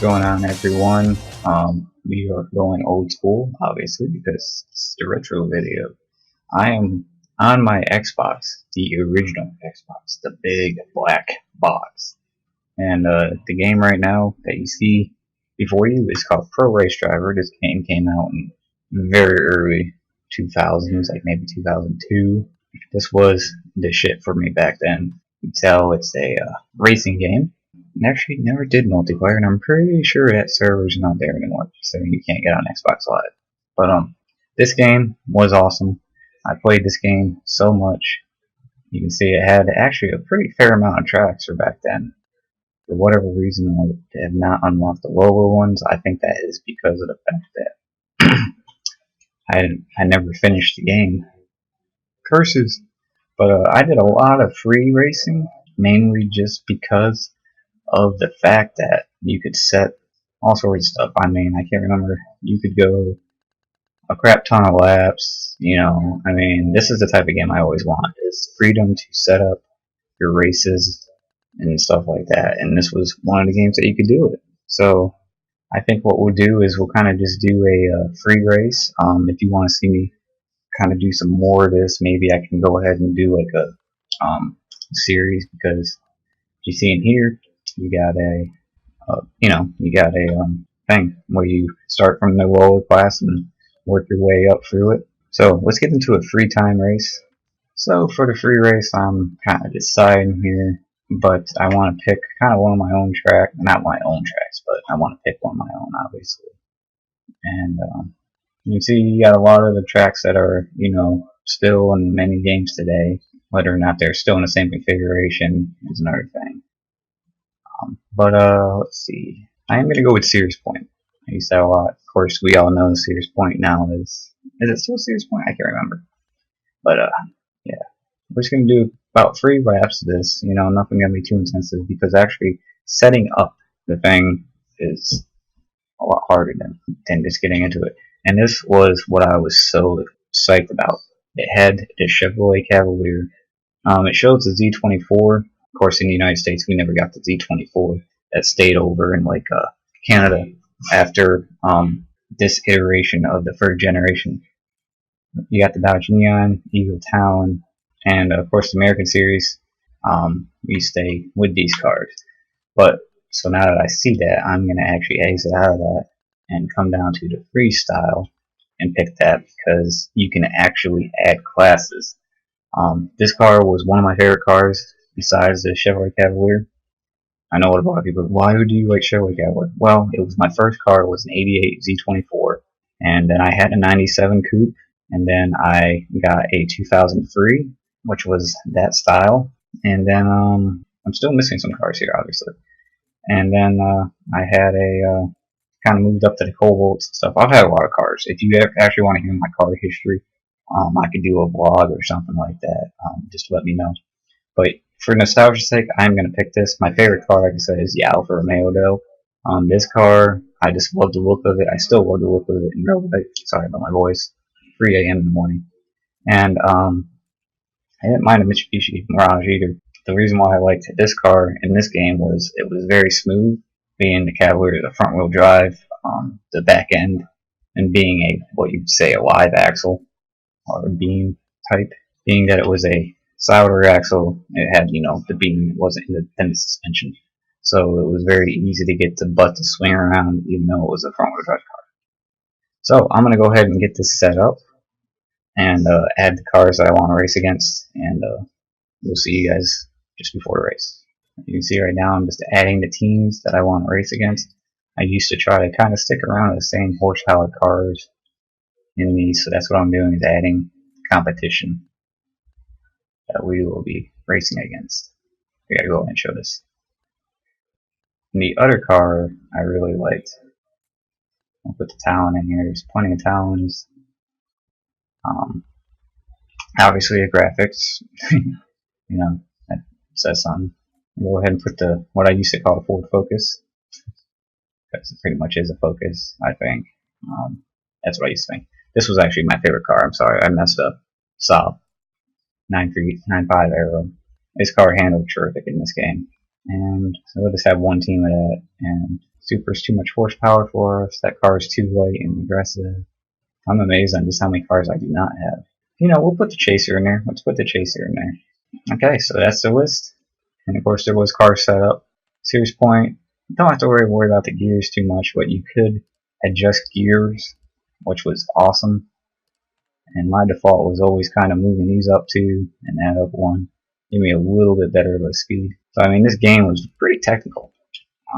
going on, everyone? We are going old school, obviously, because it's the retro video. I am on my Xbox, the original Xbox, the big black box. And the game right now that you see before you is called Pro Race Driver. This game came out in very early 2000s, like maybe 2002. This was the shit for me back then. You can tell it's a racing game. And actually never did multiplayer, and I'm pretty sure that server's not there anymore, so you can't get on Xbox Live. But this game was awesome. I played this game so much. You can see it had actually a pretty fair amount of tracks for back then. For whatever reason, I have not unlocked the lower ones. I think that is because of the fact that I never finished the game. Curses. But I did a lot of free racing, mainly just because of the fact that you could set all sorts of stuff. I mean, I can't remember. You could go a crap ton of laps. I mean, this is the type of game I always want: is freedom to set up your races and stuff like that. And this was one of the games that you could do it. So I think what we'll do is we'll kind of just do a free race. If you want to see me kind of do some more of this, maybe I can go ahead and do like a series, because you see in here you got a thing where you start from the lower class and work your way up through it. So let's get into a free time race. So for the free race, I'm kind of deciding here, but I want to pick kind of one of my own tracks, not my own tracks, but I want to pick one of my own, obviously. And you see, you got a lot of the tracks that are, still in many games today. Whether or not they're still in the same configuration is another thing. But let's see. I am going to go with Sears Point. I use that a lot. Of course, we all know Sears Point now is it still Sears Point? I can't remember. But yeah. We're just going to do about 3 laps of this. Nothing going to be too intensive, because actually setting up the thing is a lot harder than just getting into it. And this was what I was so psyched about. It had the Chevrolet Cavalier. It shows the Z24. Of course, in the United States, we never got the Z24. That stayed over in Canada after this iteration of the third generation. You got the Dodge Neon, Eagle Talon, and of course the American series. We stay with these cars. But so now that I see that, I'm gonna actually exit out of that and come down to the freestyle and pick that, because you can actually add classes. This car was one of my favorite cars besides the Chevrolet Cavalier. I know what a lot of people, why do you like Chevrolet Cavalier? Well, it was my first car. It was an 88 Z24, and then I had a 97 coupe, and then I got a 2003, which was that style, and then I'm still missing some cars here, obviously. And then I had a kind of moved up to the Cobalts and stuff. I've had a lot of cars. If you actually want to hear my car history, I could do a vlog or something like that. Just let me know. But for nostalgia's sake, I'm going to pick this. My favorite car, like I said, is the Alfa Romeo, though. This car, I just love the look of it. I still love the look of it in real life. Sorry about my voice. 3 a.m. in the morning. And I didn't mind a Mitsubishi Mirage either. The reason why I liked this car in this game was it was very smooth, being the Cavalier, the front wheel drive, the back end, and being what you'd say a live axle or a beam type. Being that it was a solder axle, it had the beam, it wasn't independent suspension, so it was very easy to get the butt to swing around, even though it was a front wheel drive car. So I'm gonna go ahead and get this set up and add the cars that I want to race against, and we'll see you guys just before the race. You can see right now I'm just adding the teams that I want to race against. I used to try to kind of stick around with the same horsepower cars in these, so that's what I'm doing, is adding competition that we will be racing against. We gotta go ahead and show this. And the other car I really liked, I'll put the Talon in here. There's plenty of Talons. Obviously the graphics, that says something. I'll go ahead and put what I used to call the Ford Focus, because it pretty much is a Focus, I think. That's what I used to think. This was actually my favorite car. I'm sorry, I messed up. Saab 9.5 Aero. This car handled terrific in this game. And so we'll just have one team of that, and Super's too much horsepower for us. That car is too light and aggressive. I'm amazed on just how many cars I do not have. You know, we'll put the Chaser in there. Let's put the Chaser in there. Okay, so that's the list. And of course there was car setup. Series point, don't have to worry about the gears too much, but you could adjust gears, which was awesome. And my default was always kind of moving these up 2 and add up 1. Give me a little bit better of a speed. So I mean, this game was pretty technical.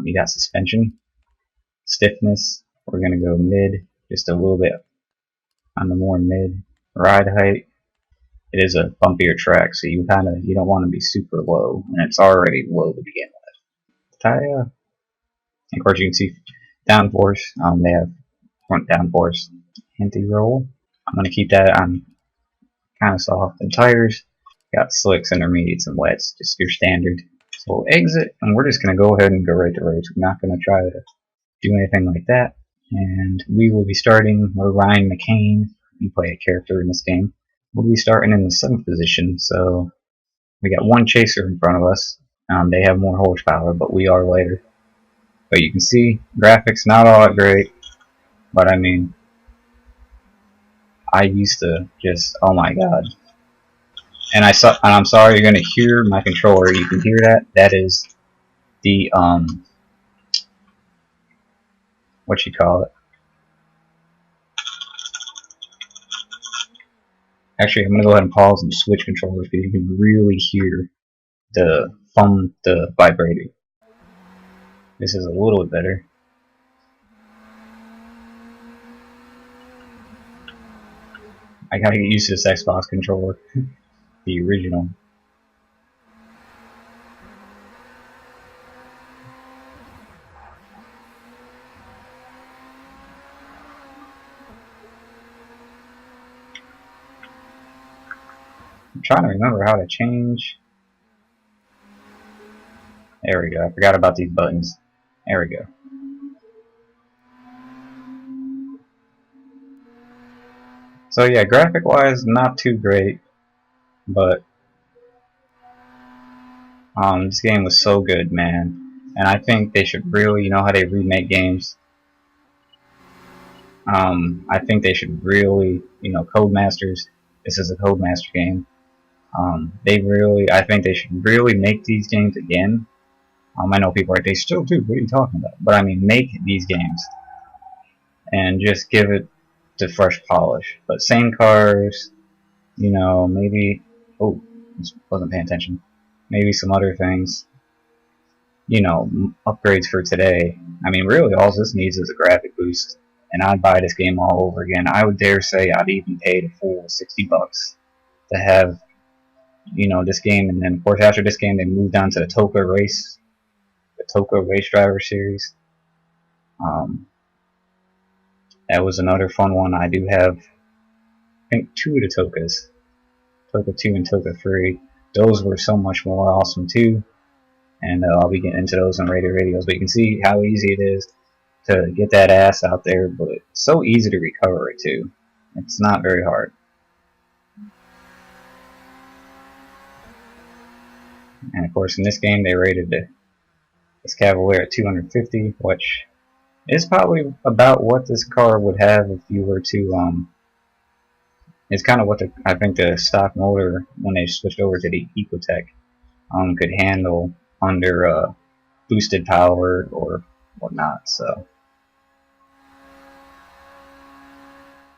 You got suspension, stiffness. We're gonna go mid, just a little bit on the more mid. Ride height. It is a bumpier track, so you don't want to be super low, and it's already low to begin with. Tire. Of course, you can see downforce. They have front downforce, anti-roll. I'm gonna keep that on kind of soft. And tires got slicks, intermediates, and wets, just your standard. So we'll exit, and we're just gonna go ahead and go right to race. We're not gonna try to do anything like that. And we will be starting. We're Ryan McCain. You play a character in this game. We'll be starting in the 7th position. So we got one Chaser in front of us. They have more horsepower, but we are lighter. But you can see graphics not all that great. But I mean, I used to just, oh my god. And I'm sorry, you're gonna hear my controller. You can hear that. That is the what you call it. Actually, I'm gonna go ahead and pause and switch controllers because you can really hear the vibrating. This is a little bit better. I gotta get used to this Xbox controller, the original. I'm trying to remember how to change. There we go. I forgot about these buttons. There we go. So yeah, graphic wise, not too great, but this game was so good, man. And I think they should really, you know how they remake games. I think they should really, you know, Codemasters. This is a Codemaster game. I think they should really make these games again. I know people are like, they still do. What are you talking about? But I mean, make these games and just give it the fresh polish. But same cars, you know, maybe. Oh, wasn't paying attention. Maybe some other things. You know, upgrades for today. I mean, really, all this needs is a graphic boost, and I'd buy this game all over again. I would dare say I'd even pay the full $60 to have, you know, this game. And then, of course, after this game, they moved on to the TOCA Race Driver series. That was another fun one. I do have, I think, 2 of the TOCAs, TOCA 2 and TOCA 3. Those were so much more awesome too, and I'll be getting into those in later videos. But you can see how easy it is to get that ass out there, but it's so easy to recover it too. It's not very hard. And of course, in this game, they rated this Cavalier at 250, which is probably about what this car would have if you were to it's kind of what I think the stock motor, when they switched over to the Ecotec, could handle under boosted power or whatnot. So,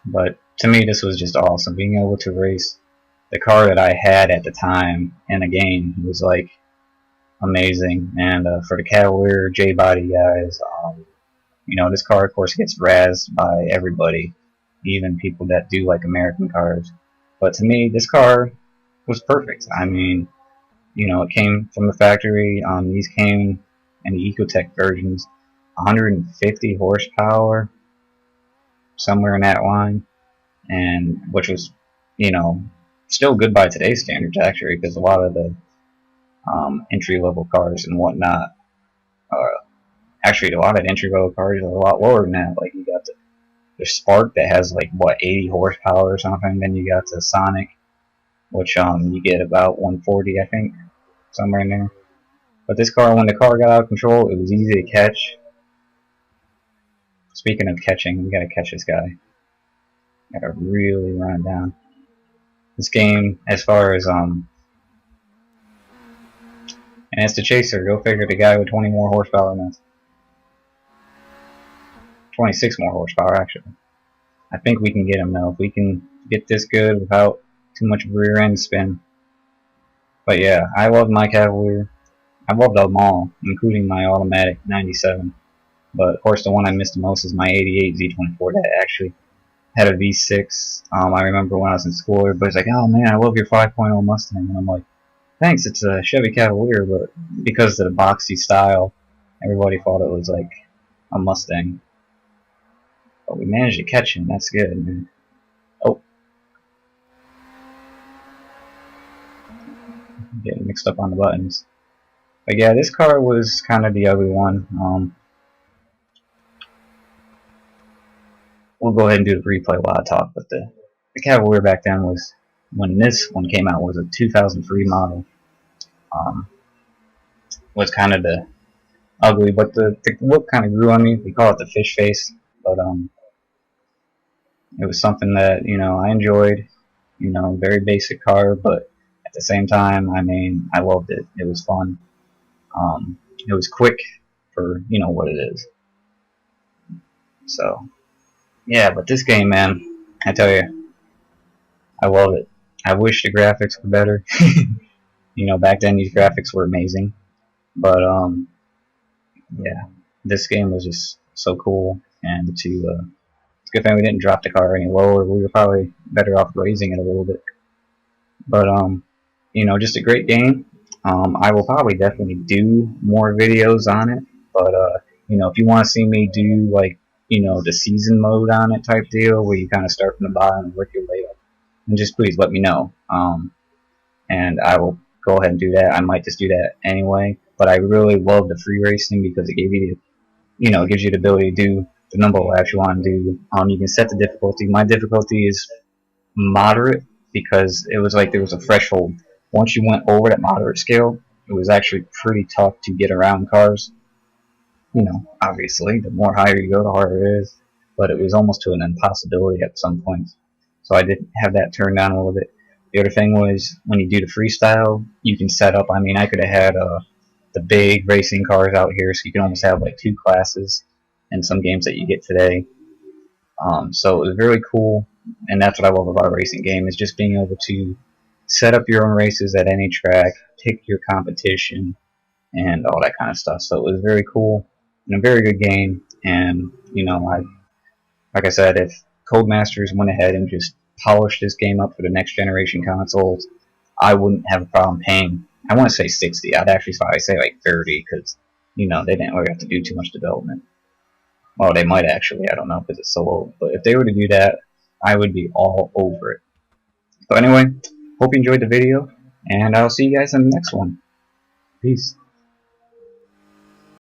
but to me, this was just awesome. Being able to race the car that I had at the time in a game was like amazing. And for the Cavalier J-body guys, you know, this car, of course, gets razzed by everybody, even people that do like American cars. But to me, this car was perfect. I mean, you know, it came from the factory. These came in the Ecotec versions, 150 horsepower, somewhere in that line, and which was, you know, still good by today's standards actually, because a lot of the entry-level cars and whatnot, actually a lot of entry-level cars are a lot lower than that. Like you got the Spark that has like what 80 horsepower or something. Then you got the Sonic, which you get about 140, I think, somewhere in there. But this car, when the car got out of control, it was easy to catch. Speaking of catching, we gotta catch this guy. Gotta really run it down. This game, as far as and it's the chaser. Go figure, the guy with 20 more horsepower than us. 26 more horsepower actually. I think we can get him though if we can get this good without too much rear end spin. But yeah, I love my Cavalier. I loved them all, including my automatic 97. But of course, the one I missed the most is my 88 Z24 that actually had a V6. I remember when I was in school, everybody's like, "Oh man, I love your 5.0 Mustang," and I'm like, "Thanks, it's a Chevy Cavalier," but because of the boxy style, everybody thought it was like a Mustang. But we managed to catch him. That's good, man. Oh, getting mixed up on the buttons. But yeah, this car was kind of the ugly one. We'll go ahead and do the replay while I talk. But the Cavalier back then was, when this one came out, was a 2003 model. Was kind of the ugly, but the look kind of grew on me. We call it the fish face, but it was something that, you know, I enjoyed. You know, very basic car, but at the same time, I mean, I loved it. It was fun. It was quick for, you know, what it is. So yeah, but this game, man, I tell you, I love it. I wish the graphics were better. You know, back then these graphics were amazing, but yeah, this game was just so cool. And it's a good thing we didn't drop the car any lower. We were probably better off raising it a little bit. But you know, just a great game. I will probably definitely do more videos on it. But you know, if you want to see me do like, you know, the season mode on it type deal, where you kind of start from the bottom and work your way up, and just please let me know. And I will go ahead and do that. I might just do that anyway. But I really love the free racing because it gave you, you know, it gives you the ability to do the number of laps you want to do. You can set the difficulty. My difficulty is moderate because it was like there was a threshold. Once you went over that moderate scale, it was actually pretty tough to get around cars. You know, obviously, the more higher you go, the harder it is. But it was almost to an impossibility at some points. So I did have that turned down a little bit. The other thing was when you do the freestyle, you can set up. I mean, I could have had the big racing cars out here, so you can almost have like two classes in some games that you get today. So it was very cool, and that's what I love about a racing game, is just being able to set up your own races at any track, pick your competition, and all that kind of stuff. So it was very cool and a very good game. And you know, like I said, if Codemasters went ahead and just polished this game up for the next generation consoles, I wouldn't have a problem paying. I want to say 60. I'd actually probably say like 30 because, you know, they didn't really have to do too much development. Well, they might actually. I don't know because it's so old. But if they were to do that, I would be all over it. So anyway, hope you enjoyed the video, and I'll see you guys in the next one. Peace.